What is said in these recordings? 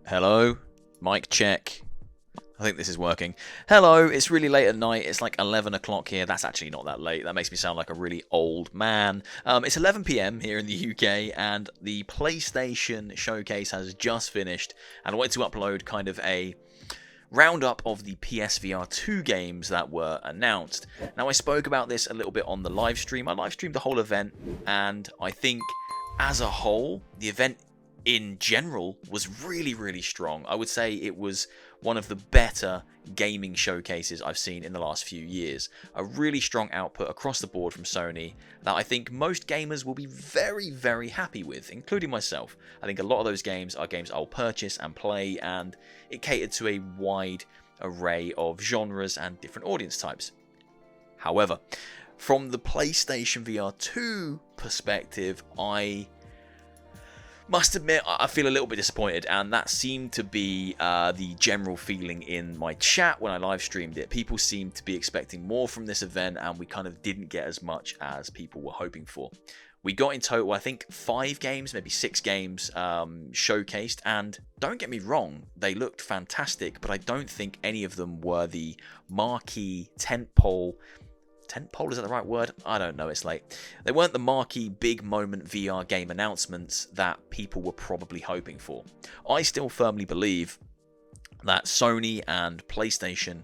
Hello? Mic check. I think this is working. Hello, it's really late at night. It's like 11 o'clock here. That's actually not that late. That makes me sound like a really old man. It's 11 p.m. here in the UK, and the PlayStation showcase has just finished. And I wanted to upload kind of a roundup of the PSVR 2 games that were announced. Now, I spoke about this a little bit on the live stream. I live streamed the whole event, and I think as a whole, the event in general was really strong. I would say it was one of the better gaming showcases I've seen in the last few years. A really strong output across the board from Sony that I think most gamers will be very happy with, including myself. I think a lot of those games are games I'll purchase and play, and it catered to a wide array of genres and different audience types. However, from the PlayStation VR 2 perspective, I must admit, I feel a little bit disappointed, and that seemed to be the general feeling in my chat when I live streamed it. People seemed to be expecting more from this event, and we kind of didn't get as much as people were hoping for. We got in total, I think, 5 games, maybe 6 games showcased, and don't get me wrong, they looked fantastic, but I don't think any of them were the marquee tentpole, is that the right word? I don't know, it's late. They weren't the marquee big moment VR game announcements that people were probably hoping for. I still firmly believe that Sony and PlayStation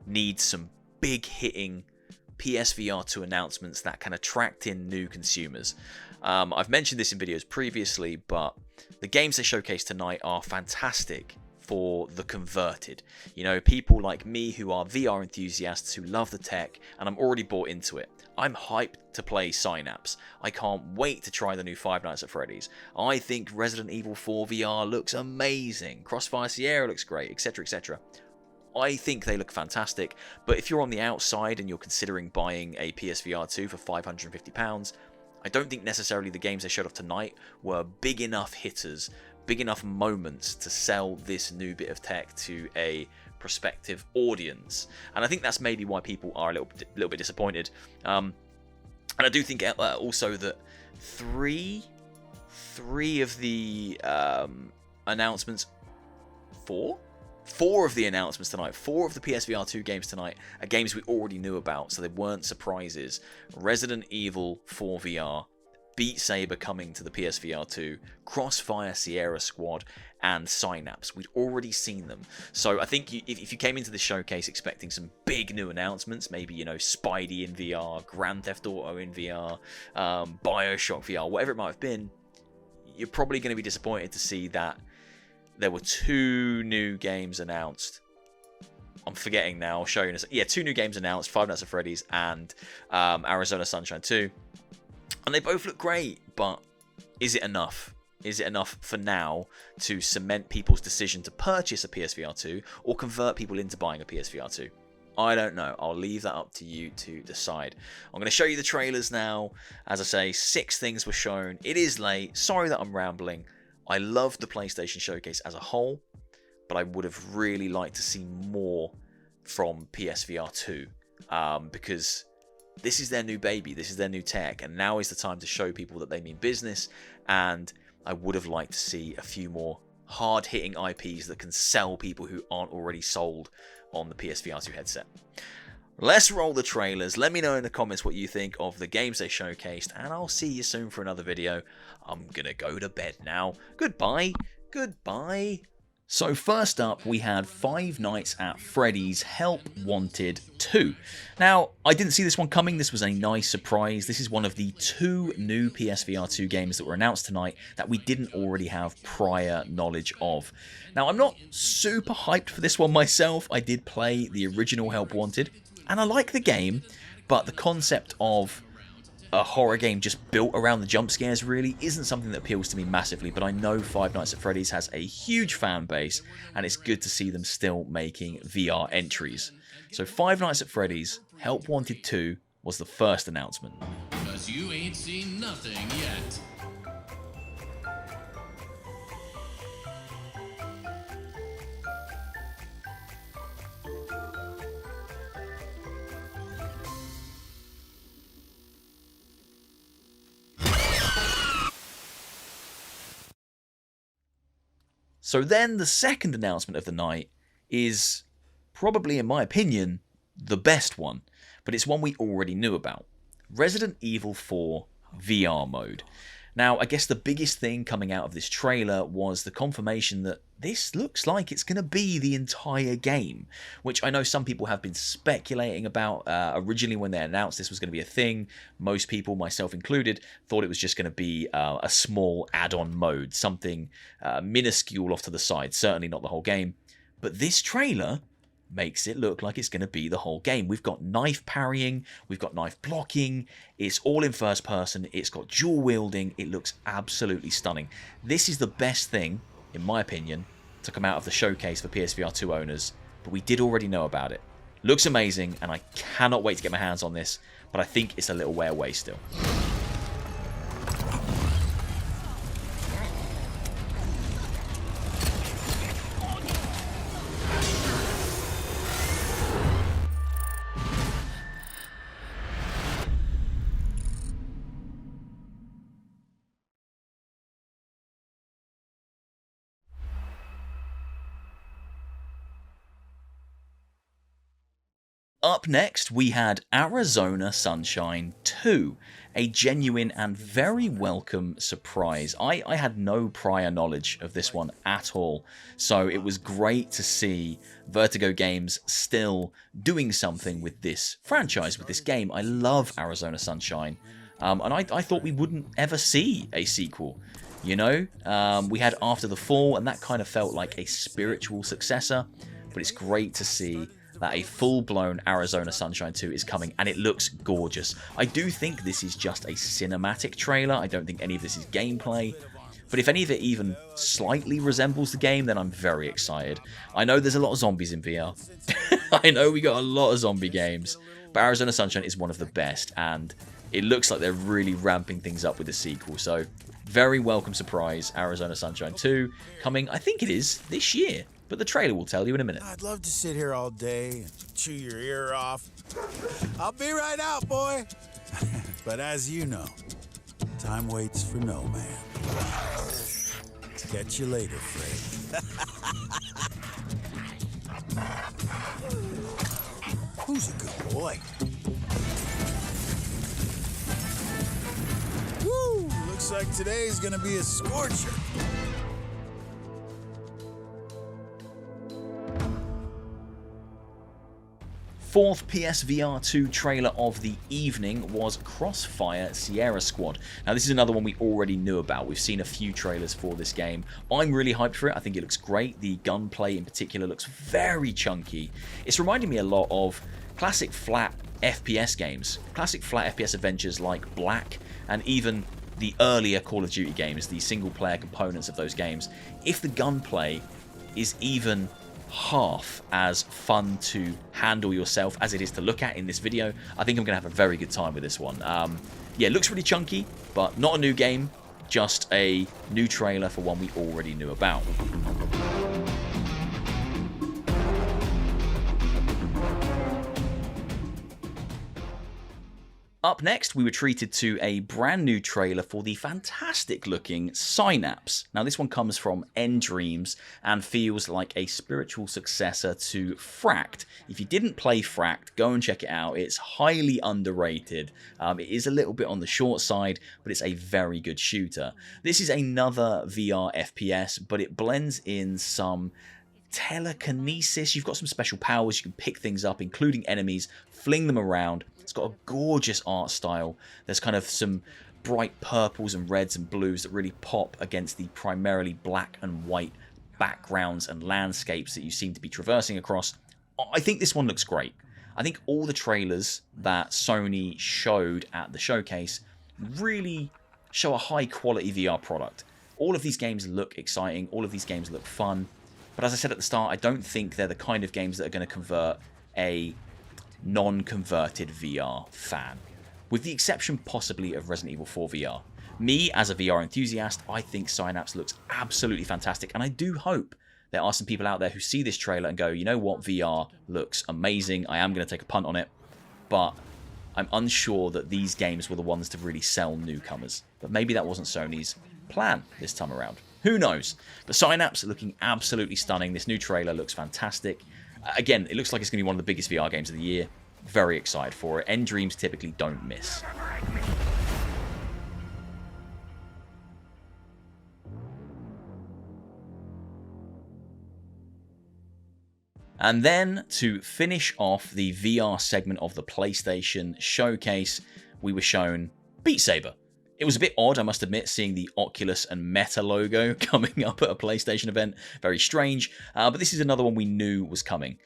need some big hitting PSVR 2 announcements that can attract in new consumers. I've mentioned this in videos previously, but the games they showcase tonight are fantastic for the converted. You know, people like me who are VR enthusiasts who love the tech, and I'm already bought into it. I'm hyped to play Synapse. I can't wait to try the new Five Nights at Freddy's. I think Resident Evil 4 VR looks amazing. Crossfire Sierra looks great, etc. I think they look fantastic, but if you're on the outside and you're considering buying a PSVR 2 for £550, I don't think necessarily the games they showed off tonight were big enough hitters, big enough moments to sell this new bit of tech to a prospective audience. And I think that's maybe why people are a little bit disappointed. And I do think also that three of the announcements, four of the announcements tonight, 4 of the PSVR 2 games tonight are games we already knew about, so they weren't surprises. Resident Evil 4 VR, Beat Saber coming to the PSVR 2, Crossfire Sierra Squad, and Synapse. We'd already seen them. So I think if you came into the showcase expecting some big new announcements, maybe, you know, Spidey in VR, Grand Theft Auto in VR, Bioshock VR, whatever it might have been, you're probably going to be disappointed to see that there were 2 new games announced. I'm forgetting now, I'll show you in a second. Yeah, 2 new games announced, Five Nights at Freddy's and Arizona Sunshine 2. And they both look great, but is it enough? Is it enough for now to cement people's decision to purchase a PSVR 2 or convert people into buying a PSVR 2? I don't know. I'll leave that up to you to decide. I'm going to show you the trailers now. As I say, 6 things were shown. It is late. Sorry that I'm rambling. I loved the PlayStation showcase as a whole, but I would have really liked to see more from PSVR 2 because this is their new baby, this is their new tech, and now is the time to show people that they mean business, and I would have liked to see a few more hard-hitting IPs that can sell people who aren't already sold on the PSVR 2 headset. Let's roll the trailers. Let me know in the comments what you think of the games they showcased, and I'll see you soon for another video. I'm gonna go to bed now. Goodbye. So first up, we had Five Nights at Freddy's Help Wanted 2. Now, I didn't see this one coming. This was a nice surprise. This is one of the 2 new PSVR 2 games that were announced tonight that we didn't already have prior knowledge of. Now, I'm not super hyped for this one myself. I did play the original Help Wanted, and I like the game, but the concept of a horror game just built around the jump scares really isn't something that appeals to me massively, but I know Five Nights at Freddy's has a huge fan base, and it's good to see them still making VR entries. So Five Nights at Freddy's Help Wanted 2 was the first announcement. 'Cause you ain't seen nothing yet. So then the second announcement of the night is probably, in my opinion, the best one, but it's one we already knew about. Resident Evil 4 VR mode. Now, I guess the biggest thing coming out of this trailer was the confirmation that this looks like it's going to be the entire game, which I know some people have been speculating about. Originally, when they announced this was going to be a thing, most people, myself included, thought it was just going to be a small add-on mode, something minuscule off to the side, certainly not the whole game. But this trailer makes it look like it's going to be the whole game. We've got knife parrying, we've got knife blocking, it's all in first person, it's got dual wielding, it looks absolutely stunning. This is the best thing, in my opinion, to come out of the showcase for PSVR 2 owners, but we did already know about it. Looks amazing, and I cannot wait to get my hands on this, but I think it's a little way away still. Up next, we had Arizona Sunshine 2, a genuine and very welcome surprise. I had no prior knowledge of this one at all, so it was great to see Vertigo Games still doing something with this franchise, with this game. I love Arizona Sunshine, and I thought we wouldn't ever see a sequel. You know, we had After the Fall, and that kind of felt like a spiritual successor, but it's great to see that a full-blown Arizona Sunshine 2 is coming, and it looks gorgeous. I do think this is just a cinematic trailer. I don't think any of this is gameplay. But if any of it even slightly resembles the game, then I'm very excited. I know there's a lot of zombies in VR. I know we got a lot of zombie games. But Arizona Sunshine is one of the best, and it looks like they're really ramping things up with the sequel. So, very welcome surprise, Arizona Sunshine 2, coming, I think it is, this year. But the trailer will tell you in a minute. I'd love to sit here all day and chew your ear off. I'll be right out, boy. But as you know, time waits for no man. Catch you later, Fred. Who's a good boy? Woo! Looks like today's gonna be a scorcher. Fourth PSVR 2 trailer of the evening was Crossfire Sierra Squad. Now this is another one we already knew about. We've seen a few trailers for this game. I'm really hyped for it. I think it looks great. The gunplay in particular looks very chunky. It's reminding me a lot of classic flat FPS games. Classic flat FPS adventures like Black, and even the earlier Call of Duty games, the single player components of those games. If the gunplay is even half as fun to handle yourself as it is to look at in this video, I think I'm going to have a very good time with this one. Yeah, it looks really chunky, but not a new game, just a new trailer for one we already knew about. Up next, we were treated to a brand new trailer for the fantastic looking Synapse. Now this one comes from Dreams and feels like a spiritual successor to Fract. If you didn't play Fract, go and check it out. It's highly underrated. It is a little bit on the short side, but it's a very good shooter. This is another VR FPS, but it blends in some telekinesis. You've got some special powers. You can pick things up, including enemies, fling them around. It's got a gorgeous art style. There's kind of some bright purples and reds and blues that really pop against the primarily black and white backgrounds and landscapes that you seem to be traversing across. I think this one looks great. I think all the trailers that Sony showed at the showcase really show a high quality VR product. All of these games look exciting. All of these games look fun. But as I said at the start, I don't think they're the kind of games that are going to convert a non-converted VR fan. With the exception possibly of Resident Evil 4 VR. Me, as a VR enthusiast, I think Synapse looks absolutely fantastic, and I do hope there are some people out there who see this trailer and go, you know what, VR looks amazing, I am going to take a punt on it, but I'm unsure that these games were the ones to really sell newcomers. But maybe that wasn't Sony's plan this time around. Who knows? But Synapse are looking absolutely stunning. This new trailer looks fantastic. Again, it looks like it's going to be one of the biggest VR games of the year. Very excited for it. End Dreams typically don't miss. And then, to finish off the VR segment of the PlayStation showcase, we were shown Beat Saber. It was a bit odd, I must admit, seeing the Oculus and Meta logo coming up at a PlayStation event. Very strange, but this is another one we knew was coming.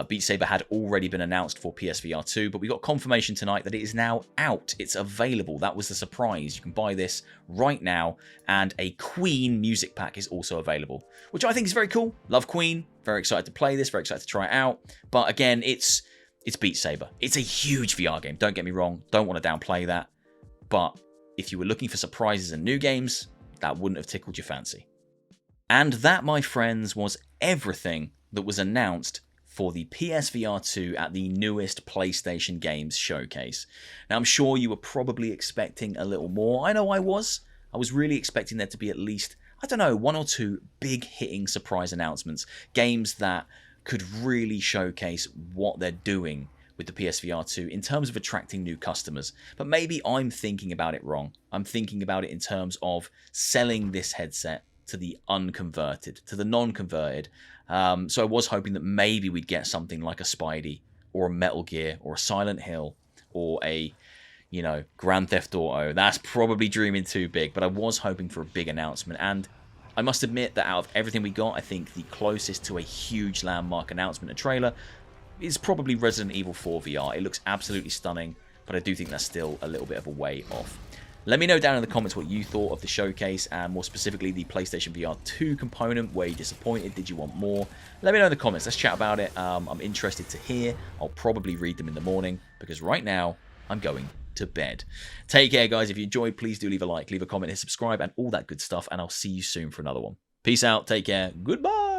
Beat Saber had already been announced for PSVR 2, but we got confirmation tonight that it is now out. It's available. That was the surprise. You can buy this right now, and a Queen music pack is also available, which I think is very cool. Love Queen. Very excited to play this. Very excited to try it out. But again, it's Beat Saber. It's a huge VR game. Don't get me wrong. Don't want to downplay that. But if you were looking for surprises and new games, that wouldn't have tickled your fancy. And that, my friends, was everything that was announced for the PSVR 2 at the newest PlayStation Games showcase. Now, I'm sure you were probably expecting a little more. I know I was. I was really expecting there to be at least, I don't know, one or two big hitting surprise announcements. Games that could really showcase what they're doing with the PSVR 2 in terms of attracting new customers. But maybe I'm thinking about it wrong. I'm thinking about it in terms of selling this headset to the unconverted, to the non-converted. So I was hoping that maybe we'd get something like a Spidey or a Metal Gear or a Silent Hill or a, Grand Theft Auto. That's probably dreaming too big, but I was hoping for a big announcement. And I must admit that out of everything we got, I think the closest to a huge landmark announcement and trailer is probably Resident Evil 4 VR. It looks absolutely stunning, but I do think that's still a little bit of a way off. Let me know down in the comments what you thought of the showcase, and more specifically the PlayStation VR 2 component. Were you disappointed? Did you want more? Let me know in the comments. Let's chat about it. I'm interested to hear. I'll probably read them in the morning, because right now I'm going to bed. Take care, guys. If you enjoyed, please do leave a like, leave a comment, hit subscribe, and all that good stuff, and I'll see you soon for another one. Peace out. Take care. Goodbye.